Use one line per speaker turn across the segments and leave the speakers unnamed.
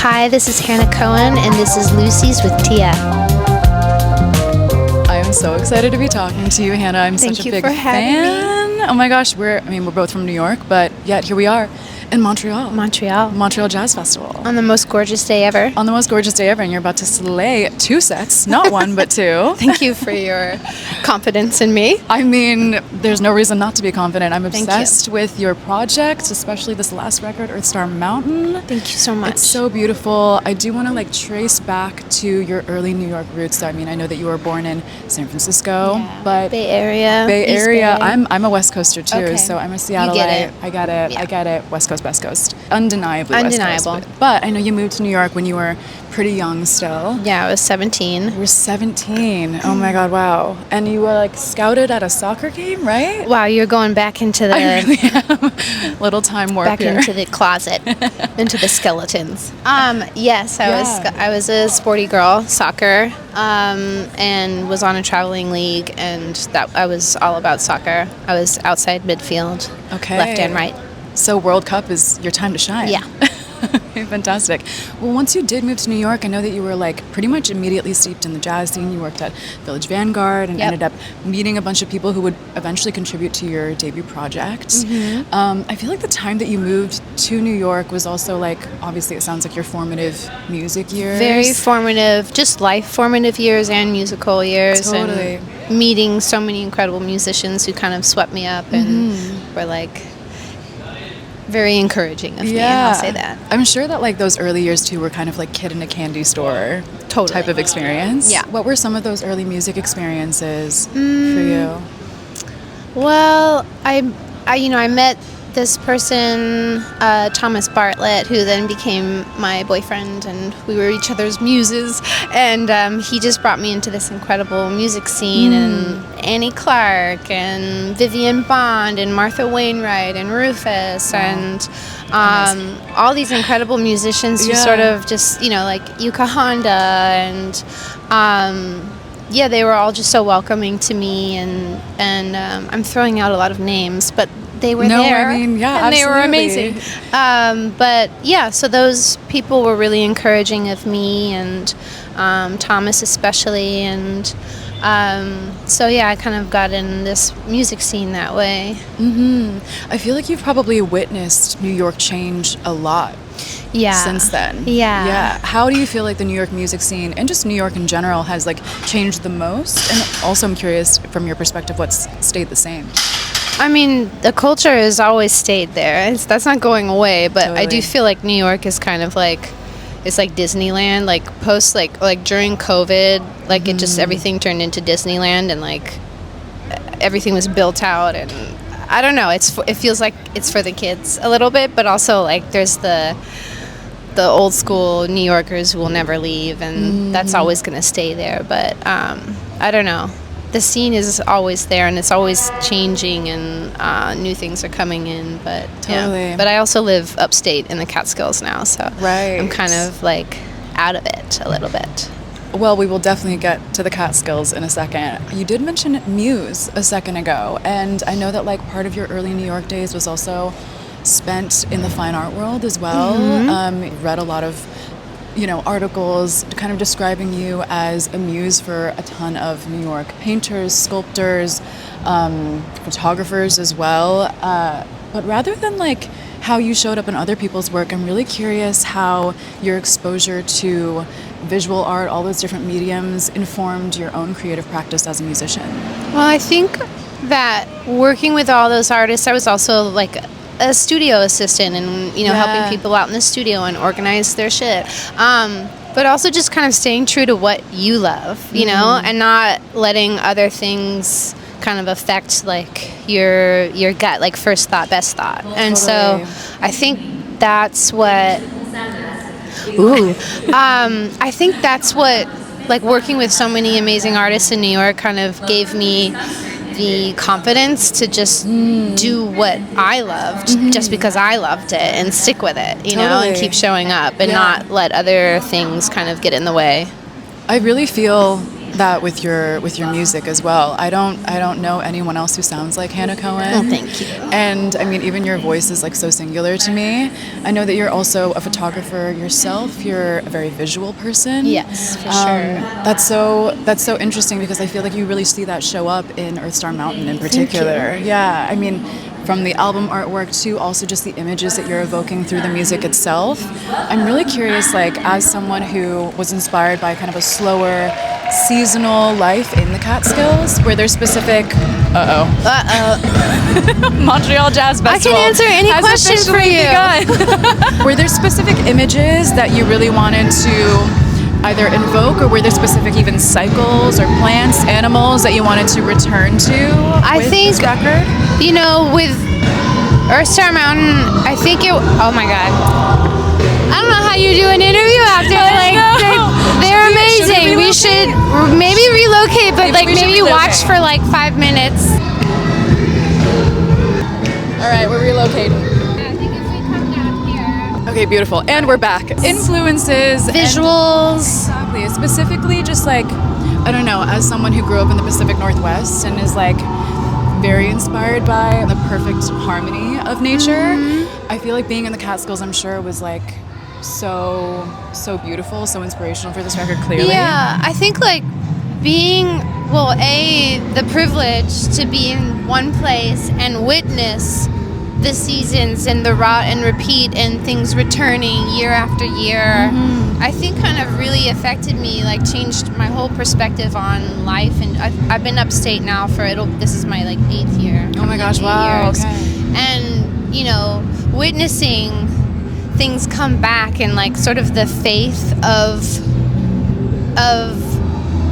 Hi, this is Hannah Cohen, and this is LOOSIES with Tia.
I am so excited to be talking to you, Hannah. I'm such a big fan. Oh my gosh, we're both from New York, but yet here we are in Montreal. Montreal Jazz Festival.
On the most gorgeous day ever.
On the most gorgeous day ever, and you're about to slay 2 sets, not one, but 2.
Thank you for your confidence in me.
I mean, there's no reason not to be confident. I'm obsessed with your project, especially this last record, Earthstar Mountain.
Thank you so much.
It's so beautiful. I do want to trace back to your early New York roots. I mean, I know that you were born in San Francisco, but
Bay Area.
East Bay.
Bay.
I'm a West Coaster too,
Okay.
so I'm a Seattleite.
It.
I get it.
Yeah.
I get it. West Coast, West Coast. Undeniably West Coast.
Undeniable.
But I know you moved to New York when you were pretty young still.
Yeah, I was 17.
You were 17. Oh my God, wow. And you were scouted at a soccer game, right?
Wow, you're going back into the
I really am. Little time warp here.
into the closet, into the skeletons. Yes, I was a sporty girl, soccer, and was on a traveling league, and that I was all about soccer. I was outside midfield,
Okay.
left and right.
So World Cup is your time to shine.
Yeah.
Fantastic. Well, once you did move to New York, I know that you were pretty much immediately steeped in the jazz scene. You worked at Village Vanguard and ended up meeting a bunch of people who would eventually contribute to your debut project. Mm-hmm. I feel like the time that you moved to New York was also obviously it sounds like your formative music years.
Very formative, just life formative years and musical years.
Totally.
And meeting so many incredible musicians who kind of swept me up and were very encouraging of me, I'll say that.
I'm sure that those early years too were kind of kid in a candy store type of experience.
Yeah.
What were some of those early music experiences for you?
Well, I met this person, Thomas Bartlett, who then became my boyfriend, and we were each other's muses. And he just brought me into this incredible music scene, and Annie Clark, and Vivian Bond, and Martha Wainwright, and Rufus, and all these incredible musicians who sort of just, Yuka Honda, and they were all just so welcoming to me, and I'm throwing out a lot of names, but they were there,
and
absolutely. They were amazing. So those people were really encouraging of me, and Thomas especially, and I kind of got in this music scene that way.
I feel like you've probably witnessed New York change a lot since then.
Yeah.
How do you feel like the New York music scene and just New York in general has changed the most? And also I'm curious from your perspective what's stayed the same.
I mean, the culture has always stayed there. That's not going away, but
Totally.
I do feel like New York is kind of it's like Disneyland, post during COVID, it just everything turned into Disneyland, and everything was built out, and I don't know, it feels like it's for the kids a little bit, but also there's the old school New Yorkers who will never leave, and that's always going to stay there, but I don't know. The scene is always there, and it's always changing, and new things are coming in. But
Totally.
But I also live upstate in the Catskills now, so
Right.
I'm kind of out of it a little bit.
Well, we will definitely get to the Catskills in a second. You did mention Muse a second ago, and I know that part of your early New York days was also spent in the fine art world as well. Read a lot of articles kind of describing you as a muse for a ton of New York painters, sculptors, photographers as well. But rather than how you showed up in other people's work, I'm really curious how your exposure to visual art, all those different mediums, informed your own creative practice as a musician.
Well, I think that working with all those artists, I was also a studio assistant, and helping people out in the studio and organize their shit, but also just kind of staying true to what you love, and not letting other things kind of affect your gut, first thought, best thought. And so I think that's what I think that's what working with so many amazing artists in New York kind of gave me the confidence to just do what I loved just because I loved it, and stick with it, you know, and keep showing up, and not let other things kind of get in the way.
I really feel that with your music as well. I don't know anyone else who sounds like Hannah Cohen.
Oh, thank you.
And I mean, even your voice is like so singular to me. I know that you're also a photographer yourself. You're a very visual person.
Yes, for sure.
That's so interesting because I feel like you really see that show up in Earthstar Mountain in particular. Yeah, I mean, from the album artwork to also just the images that you're evoking through the music itself. I'm really curious, like, as someone who was inspired by kind of a slower, seasonal life in the Catskills, were there specific... Montreal Jazz Festival.
I can answer any
has
question for
officially
you.
begun. Were there specific images that you really wanted to either invoke, or were there specific even cycles or plants, animals that you wanted to return to with this record?
You know, with Earthstar Mountain, I think it... Oh my God. I don't know how you do an interview after, like, they're amazing. We should maybe relocate, but maybe watch for like 5 minutes.
All right, we're relocating.
I think if we come down here...
Okay, beautiful. And we're back. Influences.
Visuals.
Exactly. Specifically, just like, I don't know, as someone who grew up in the Pacific Northwest and is like very inspired by the perfect harmony of nature, I feel like being in the Catskills, I'm sure, was like so beautiful, so inspirational for this record, clearly.
Yeah, I think like being, well, the privilege to be in one place and witness the seasons and the rot and repeat and things returning year after year, I think kind of really affected me, like changed my whole perspective on life. And I've been upstate now this is my like 8th year.
Oh my gosh, wow,
years.
okay.
And, you know, witnessing things come back and like sort of the faith of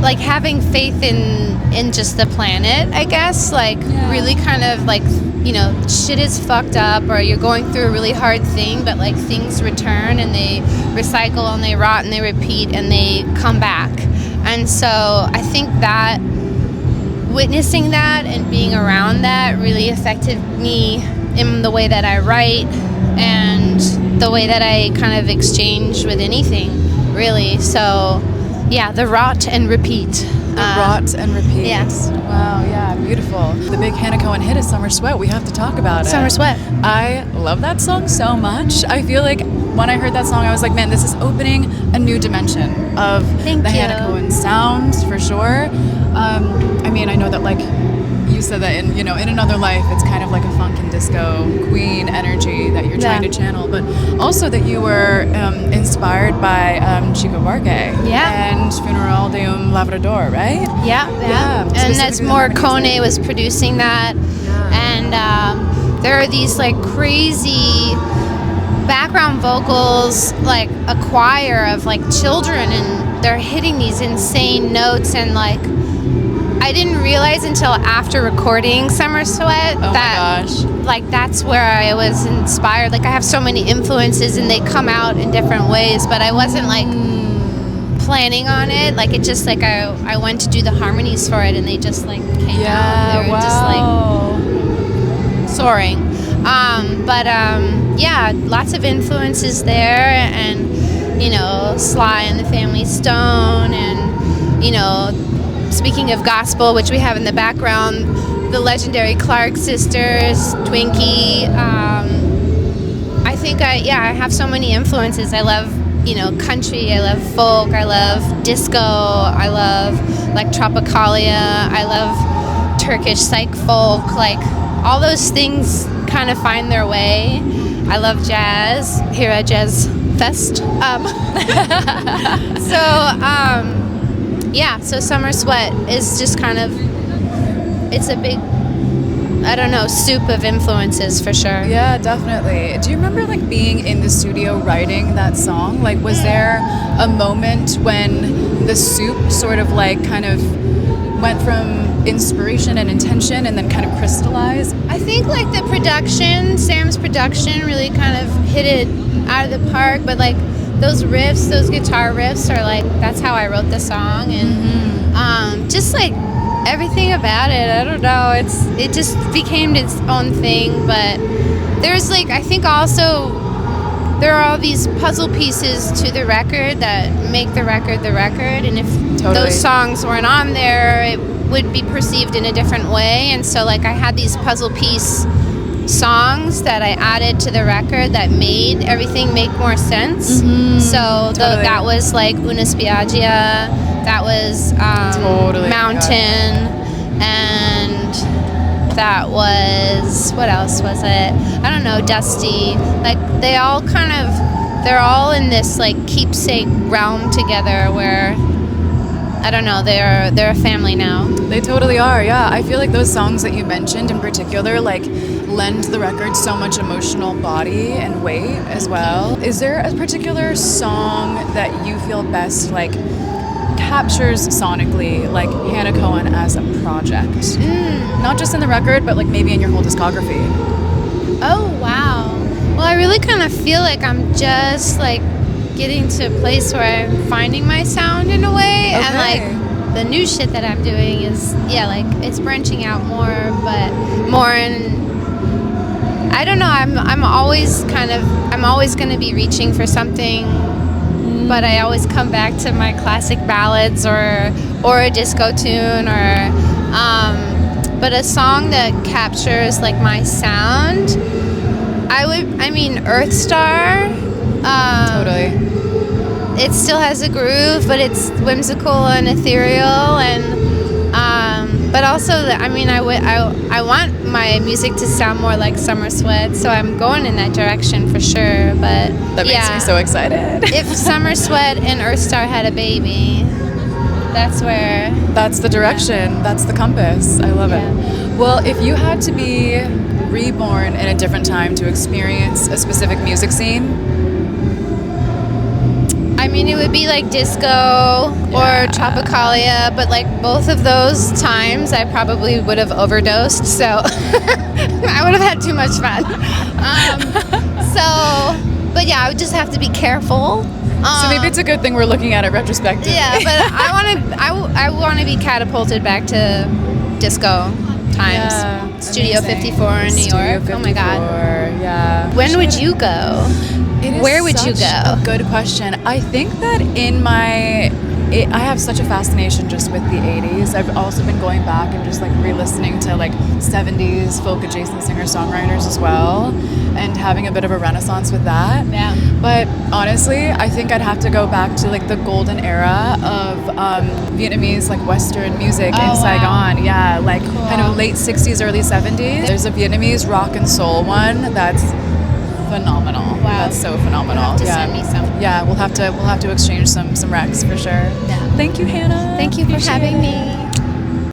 like having faith in just the planet, I guess, like really kind of like, you know, shit is fucked up or you're going through a really hard thing, but like things return and they recycle and they rot and they repeat and they come back. And so I think that witnessing that and being around that really affected me in the way that I write and the way that I kind of exchange with anything, really. So yeah, the rot and repeat.
Rot and repeat.
Yes.
Wow, yeah, beautiful. The big Hannah Cohen hit is Summer Sweat. We have to talk about it.
Summer Sweat.
I love that song so much. I feel like when I heard that song, I was like, man, this is opening a new dimension of the Hannah Cohen sound, for sure. I mean, I know that, like, you said that in another life, it's kind of like a funk and disco queen energy that you're trying to channel, but also that you were inspired by Chico Buarque and Funeral de un Labrador, right?
Yeah. And that's Morricone was producing that, and there are these like crazy background vocals, like a choir of like children, and they're hitting these insane notes, and like I didn't realize until after recording Summer Sweat like that's where I was inspired. Like I have so many influences and they come out in different ways, but I wasn't like planning on it. Like it just like I went to do the harmonies for it and they just like came out. They were just like soaring. Yeah, lots of influences there, and you know, Sly and the Family Stone, and you know, speaking of gospel, which we have in the background, the legendary Clark sisters, Twinkie. I think I have so many influences. I love, you know, country, I love folk, I love disco, I love like Tropicalia, I love Turkish psych folk, like all those things kind of find their way. I love jazz here at Jazz Fest. So Summer Sweat is just kind of, it's a big, I don't know, soup of influences for sure.
Yeah, definitely. Do you remember like being in the studio writing that song? Like was there a moment when the soup sort of like kind of went from inspiration and intention and then kind of crystallized?
I think like the production, Sam's production really kind of hit it out of the park, but like those riffs, those guitar riffs are like, that's how I wrote the song, and just like everything about it, I don't know, it just became its own thing. But there's like, I think also there are all these puzzle pieces to the record that make the record, and if those songs weren't on there, it would be perceived in a different way. And so like I had these puzzle piece songs that I added to the record that made everything make more sense. So that was like Una Spiaggia, that was Mountain, and that was, what else was it? I don't know, Dusty. Like they're all in this like keepsake realm together where, I don't know, they're a family now.
They totally are, yeah. I feel like those songs that you mentioned in particular like lend the record so much emotional body and weight as well. Is there a particular song that you feel best like captures sonically like Hannah Cohen as a project? Not just in the record, but like maybe in your whole discography.
Oh, wow. Well, I really kind of feel like I'm just like getting to a place where I'm finding my sound in a way. And like the new shit that I'm doing is, like it's branching out more, but more in, I don't know, I'm always going to be reaching for something, but I always come back to my classic ballads or a disco tune but a song that captures like my sound. Earthstar.
Totally.
It still has a groove, but it's whimsical and ethereal, and but also, I want my music to sound more like Summer Sweat, so I'm going in that direction for sure. But
that makes me so excited.
If Summer Sweat and Earthstar had a baby, that's
the direction. That's the compass. I love it. Well, if you had to be reborn in a different time to experience a specific music scene,
it would be like disco or Tropicalia, but like both of those times I probably would have overdosed, so I would have had too much fun. I would just have to be careful.
So maybe it's a good thing we're looking at it retrospectively.
Yeah, but I want to be catapulted back to disco times.
Yeah,
Studio 54 in New York.
54,
oh my God.
Yeah.
When would you go? Where would you go?
A good question. I think that I have such a fascination just with the 80s. I've also been going back and just like re-listening to like 70s folk adjacent singer-songwriters as well, and having a bit of a renaissance with that.
Yeah.
But honestly, I think I'd have to go back to like the golden era of Vietnamese like Western music in Saigon. Wow. Yeah, like kind of late 60s, early 70s. There's a Vietnamese rock and soul one that's phenomenal.
Wow.
That's so phenomenal.
You'll have to send me some.
Yeah, we'll have to exchange some recs for sure.
Yeah.
Thank you, Hannah.
Thank you for having me.